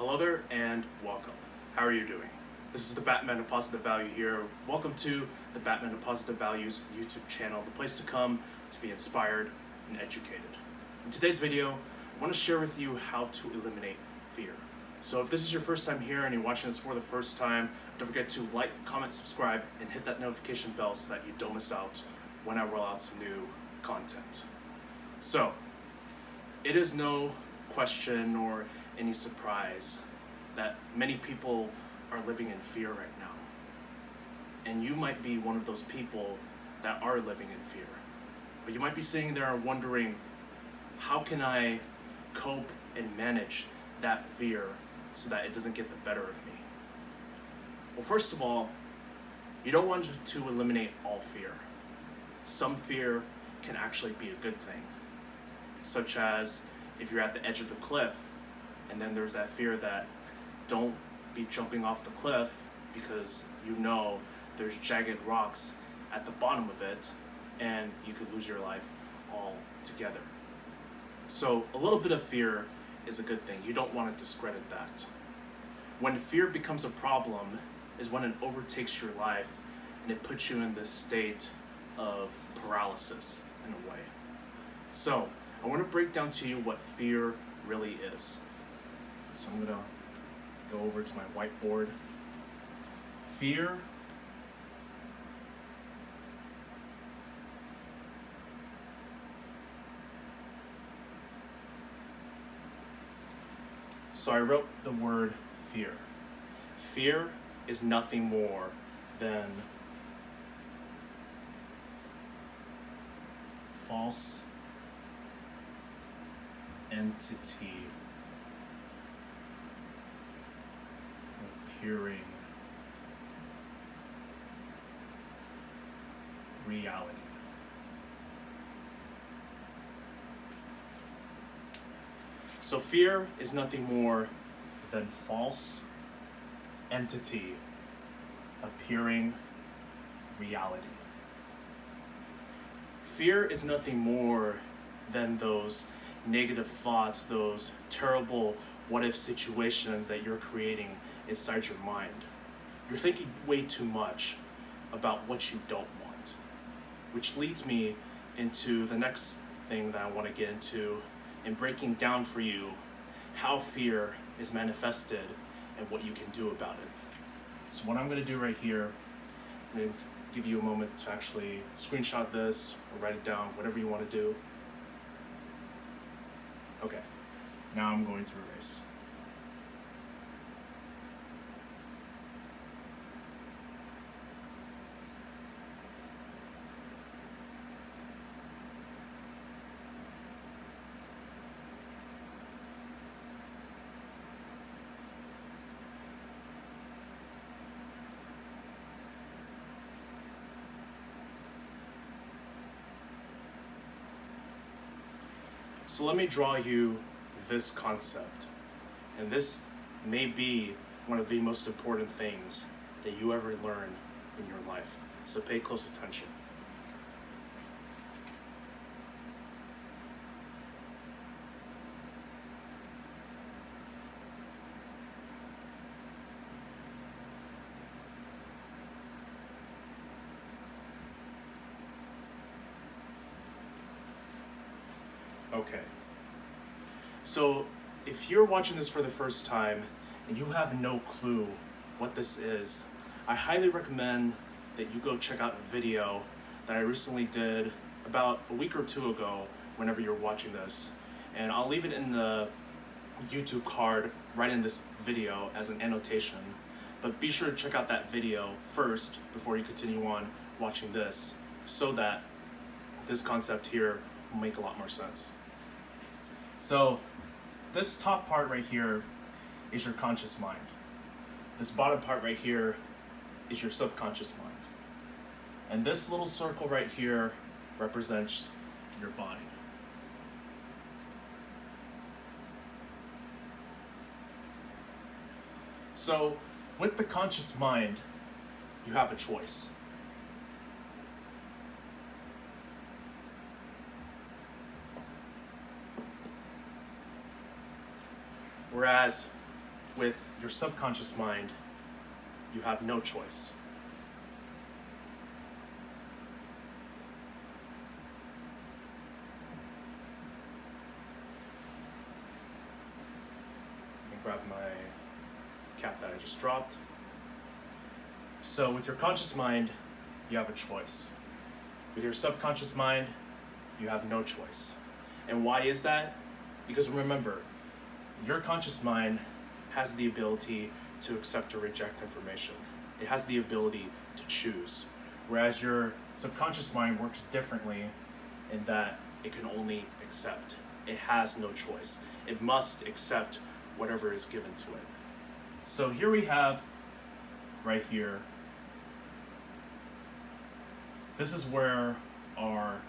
Hello there and welcome. How are you doing? This is the Batman of Positive Value here. Welcome to the Batman of Positive Values YouTube channel, the place to come to be inspired and educated. In today's video, I want to share with you how to eliminate fear. So if this is your first time here and you're watching this for the first time, don't forget to like, comment, subscribe, and hit that notification bell so that you don't miss out when I roll out some new content. So, it is no question or any surprise that many people are living in fear right now. And you might be one of those people that are living in fear. But you might be sitting there wondering, how can I cope and manage that fear so that it doesn't get the better of me? Well, first of all, you don't want to eliminate all fear. Some fear can actually be a good thing, such as if you're at the edge of the cliff and then there's that fear that don't be jumping off the cliff because you know there's jagged rocks at the bottom of it and you could lose your life altogether. So a little bit of fear is a good thing. You don't want to discredit that. When fear becomes a problem is when it overtakes your life and it puts you in this state of paralysis in a way. So I want to break down to you what fear really is. So I'm going to go over to my whiteboard. Fear So I wrote the word fear. Fear is nothing more than false entity appearing reality. So fear is nothing more than false entity appearing reality. Fear is nothing more than those negative thoughts, those terrible what-if situations that you're creating inside your mind. You're thinking way too much about what you don't want, which leads me into the next thing that I want to get into in breaking down for you how fear is manifested and what you can do about it. So what I'm going to do right here, I'm going to give you a moment to actually screenshot this or write it down, whatever you want to do. Okay, now I'm going to erase. So let me draw you this concept, and this may be one of the most important things that you ever learn in your life. So pay close attention. Okay, so if you're watching this for the first time and you have no clue what this is, I highly recommend that you go check out a video that I recently did about a week or two ago whenever you're watching this. And I'll leave it in the YouTube card right in this video as an annotation. But be sure to check out that video first before you continue on watching this so that this concept here will make a lot more sense. So this top part right here is your conscious mind. This bottom part right here is your subconscious mind. And this little circle right here represents your body. So with the conscious mind, you have a choice. Whereas with your subconscious mind, you have no choice. Let me grab my cap that I just dropped. So with your conscious mind, you have a choice. With your subconscious mind, you have no choice. And why is that? Because remember, your conscious mind has the ability to accept or reject information. It has the ability to choose. Whereas your subconscious mind works differently in that it can only accept. It has no choice. It must accept whatever is given to it. So here we have, right here, this is where our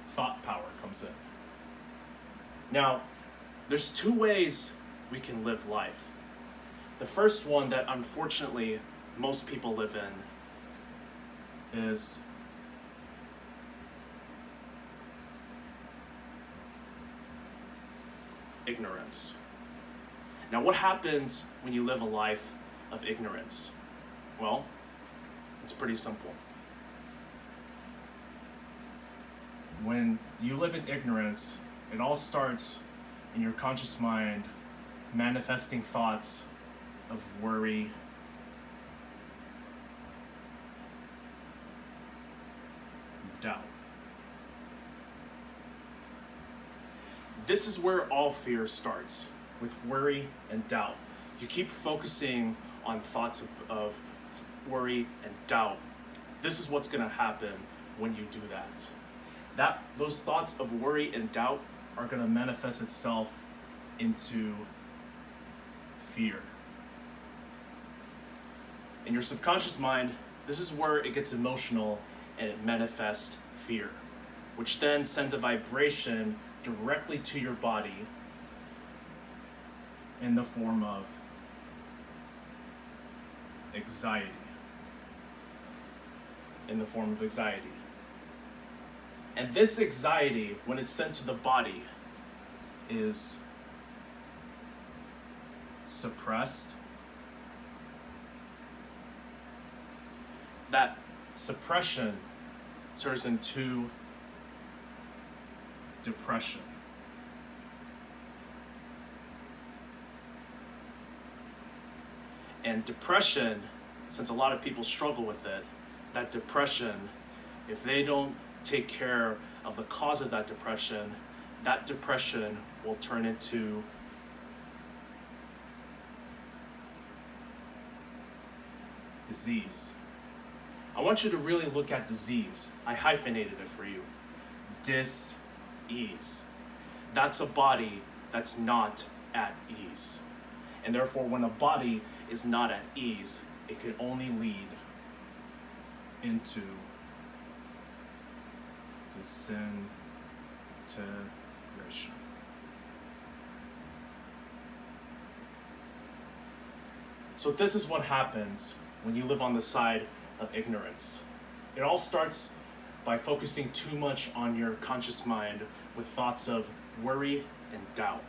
thought power comes in. Now, there's two ways we can live life. The first one that unfortunately most people live in is ignorance. Now, what happens when you live a life of ignorance? Well, it's pretty simple. When you live in ignorance, it all starts in your conscious mind manifesting thoughts of worry, doubt. This is where all fear starts, with worry and doubt. You keep focusing on thoughts of worry and doubt. This is what's going to happen when you do that. Those thoughts of worry and doubt are going to manifest itself into fear. In your subconscious mind, this is where it gets emotional and it manifests fear, which then sends a vibration directly to your body in the form of anxiety. And this anxiety, when it's sent to the body, is suppressed. That suppression turns into depression. And depression, since a lot of people struggle with it, that depression, if they don't take care of the cause of that depression will turn into disease. I want you to really look at disease. I hyphenated it for you. Dis-ease. That's a body that's not at ease. And therefore, when a body is not at ease, it can only lead into disintegration. So this is what happens when you live on the side of ignorance. It all starts by focusing too much on your conscious mind with thoughts of worry and doubt.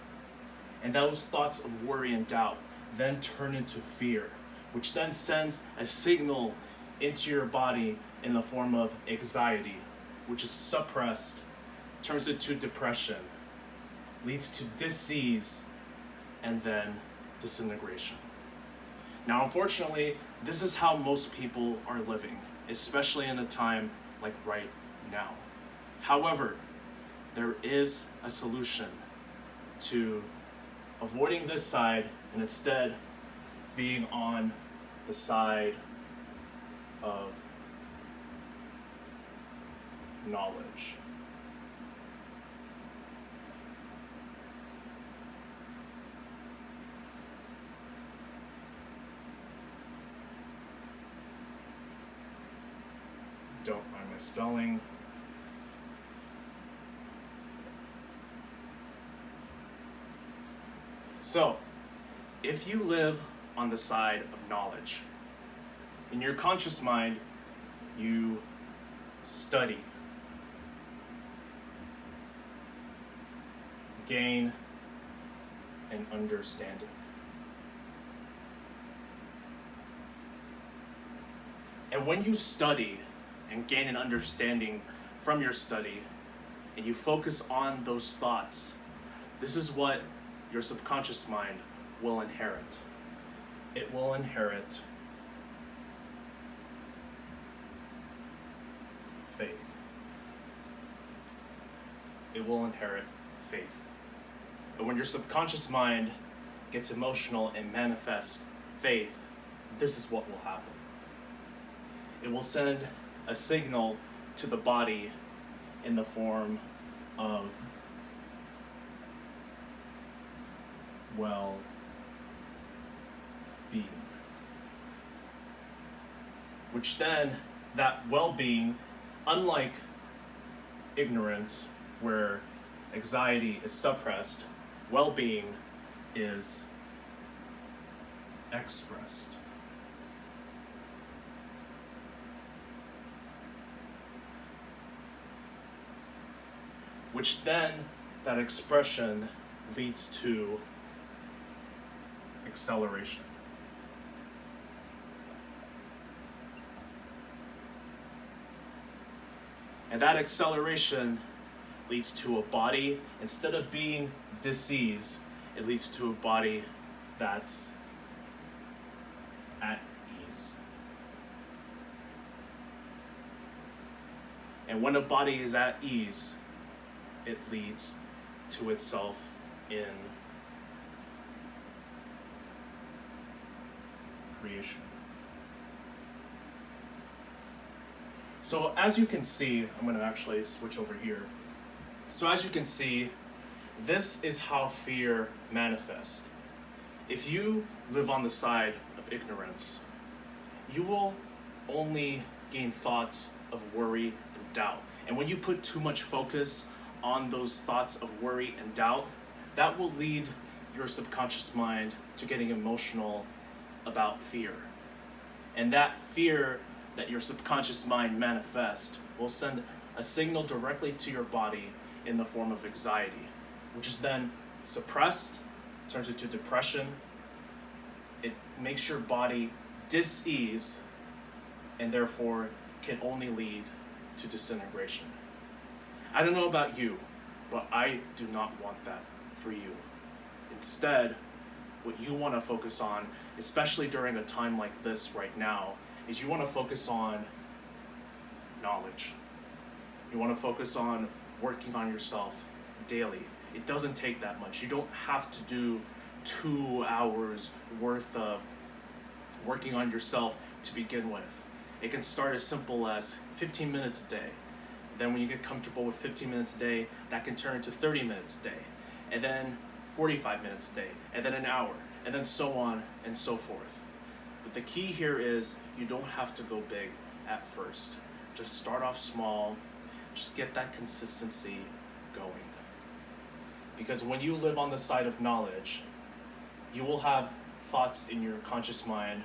And those thoughts of worry and doubt then turn into fear, which then sends a signal into your body in the form of anxiety, which is suppressed, turns into depression, leads to disease, and then disintegration. Now, unfortunately, this is how most people are living, especially in a time like right now. However, there is a solution to avoiding this side and instead being on the side of knowledge. Don't mind my spelling. So, if you live on the side of knowledge, in your conscious mind, you study. gain an understanding. And when you study and gain an understanding from your study, and you focus on those thoughts, this is what your subconscious mind will inherit. It will inherit faith. It will inherit faith. And when your subconscious mind gets emotional and manifests faith, this is what will happen. It will send a signal to the body in the form of well-being, which then that well-being, unlike ignorance where anxiety is suppressed, well-being is expressed. Which then, that expression leads to acceleration. And that acceleration leads to a body, instead of being diseased, it leads to a body that's at ease. And when a body is at ease, it leads to itself in creation. So as you can see, I'm going to actually switch over here. So as you can see, this is how fear manifests. If you live on the side of ignorance, you will only gain thoughts of worry and doubt. And when you put too much focus on those thoughts of worry and doubt, that will lead your subconscious mind to getting emotional about fear. And that fear that your subconscious mind manifests will send a signal directly to your body in the form of anxiety, which is then suppressed, turns into depression. It makes your body dis-ease, and therefore can only lead to disintegration. I don't know about you, but I do not want that for you. Instead, what you want to focus on, especially during a time like this right now, is you want to focus on knowledge. You want to focus on working on yourself daily. It doesn't take that much. You don't have to do 2 hours worth of working on yourself to begin with. It can start as simple as 15 minutes a day. Then when you get comfortable with 15 minutes a day, that can turn into 30 minutes a day, and then 45 minutes a day, and then an hour, and then so on and so forth. But the key here is you don't have to go big at first. Just start off small, just get that consistency going. Because when you live on the side of knowledge, you will have thoughts in your conscious mind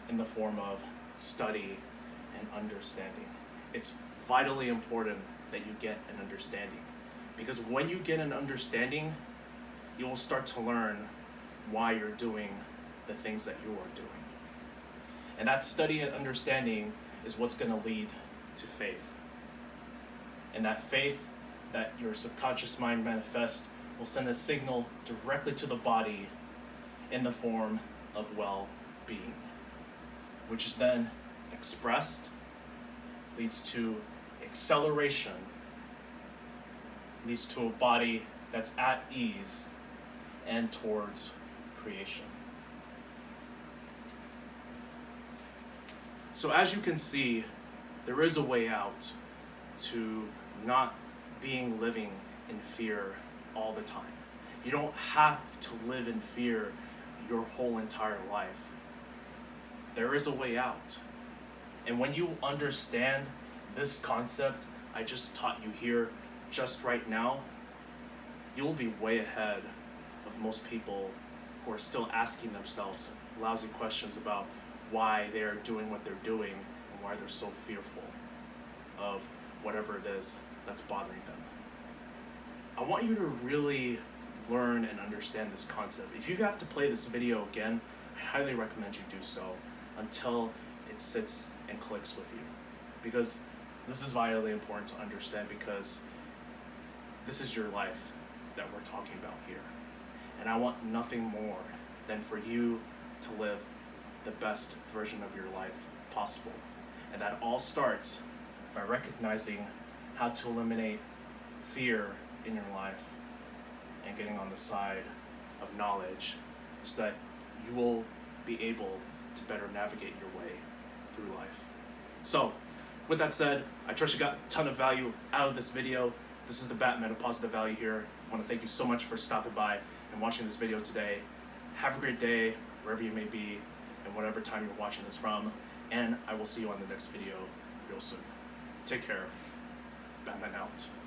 in the form of study and understanding. It's vitally important that you get an understanding. Because when you get an understanding, you will start to learn why you're doing the things that you are doing. And that study and understanding is what's going to lead to faith. And that faith that your subconscious mind manifests will send a signal directly to the body in the form of well-being, which is then expressed, leads to acceleration, leads to a body that's at ease and towards creation. So as you can see, there is a way out to not living in fear all the time. You don't have to live in fear your whole entire life. There is a way out. And when you understand this concept I just taught you here just right now, you'll be way ahead of most people who are still asking themselves lousy questions about why they're doing what they're doing and why they're so fearful of whatever it is that's bothering them. I want you to really learn and understand this concept. If you have to play this video again, I highly recommend you do so until it sits and clicks with you. Because this is vitally important to understand, because this is your life that we're talking about here. And I want nothing more than for you to live the best version of your life possible. And that all starts by recognizing how to eliminate fear in your life and getting on the side of knowledge so that you will be able to better navigate your way through life. So, with that said, I trust you got a ton of value out of this video. This is the Batman of Positive Value here. I want to thank you so much for stopping by and watching this video today. Have a great day, wherever you may be, and whatever time you're watching this from. And I will see you on the next video real soon. Take care. Batman out.